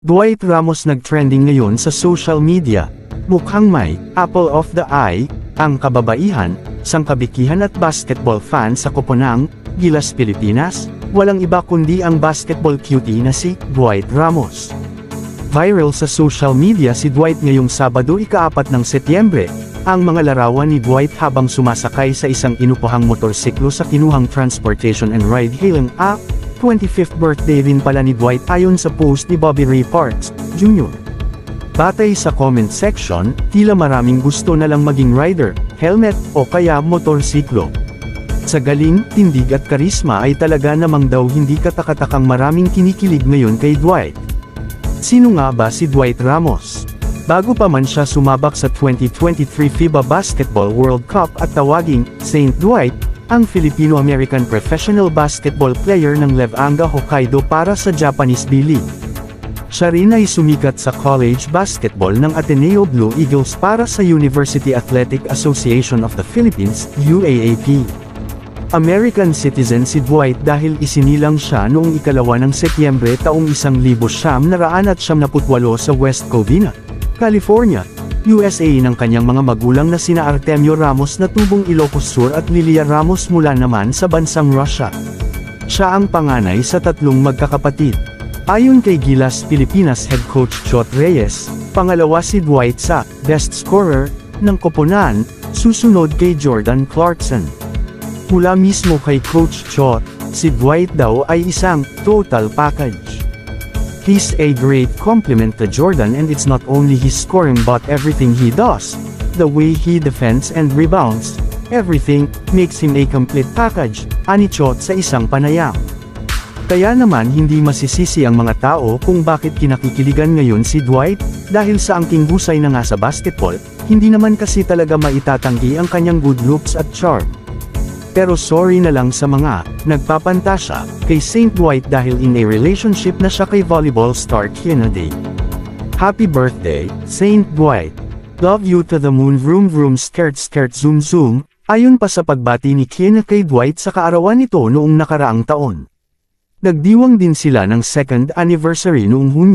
Dwight Ramos nag-trending ngayon sa social media. Mukhang may apple of the eye ang kababaihan, sangkabikihan at basketball fan sa koponang Gilas, Pilipinas. Walang iba kundi ang basketball cutie na si Dwight Ramos. Viral sa social media si Dwight ngayong Sabado ika-4 ng Setyembre. Ang mga larawan ni Dwight habang sumasakay sa isang inupuhang motorsiklo sa kinuhang transportation and ride-hailing app. 25th birthday rin pala ni Dwight ayon sa post ni Bobby Ray Parks, Jr. Batay sa comment section, tila maraming gusto na lang maging rider, helmet, o kaya motorsiklo. Sa galing, tindig at karisma ay talaga namang daw hindi katakatakang maraming kinikilig ngayon kay Dwight. Sino nga ba si Dwight Ramos? Bago pa man siya sumabak sa 2023 FIBA Basketball World Cup at tawaging Saint Dwight, ang Filipino-American professional basketball player ng Levanga Hokkaido para sa Japanese B-League. Siya rin ay sumikat sa college basketball ng Ateneo Blue Eagles para sa University Athletic Association of the Philippines, UAAP. American citizen si Dwight dahil isinilang siya noong ika-2 ng Setyembre taong 1978 sa West Covina, California, USA ng kanyang mga magulang na sina Artemio Ramos na tubong Ilocos Sur at Lilia Ramos mula naman sa bansang Russia. Siya ang panganay sa 3 magkakapatid. Ayon kay Gilas Pilipinas head coach Chot Reyes, pangalawa si Dwight sa best scorer ng koponan, susunod kay Jordan Clarkson. Mula mismo kay Coach Chot, si Dwight daw ay isang total package. He's a great compliment to Jordan, and it's not only his scoring but everything he does. The way he defends and rebounds, everything, makes him a complete package, ani Chot sa isang panayam. Kaya naman hindi masisisi ang mga tao kung bakit kinakikiligan ngayon si Dwight, dahil sa angking husay na nga sa basketball, hindi naman kasi talaga maitatanggi ang kanyang good looks at charm. Pero sorry na lang sa mga nagpapantasya kay Saint Dwight dahil in a relationship na siya kay volleyball star Kiana Day. Happy birthday, Saint Dwight! Love you to the moon, vroom vroom, skirt skirt, zoom zoom. Ayon pa sa pagbati ni Kiana kay Dwight sa kaarawan nito noong nakaraang taon. Nagdiwang din sila ng 2nd anniversary noong Hunyo.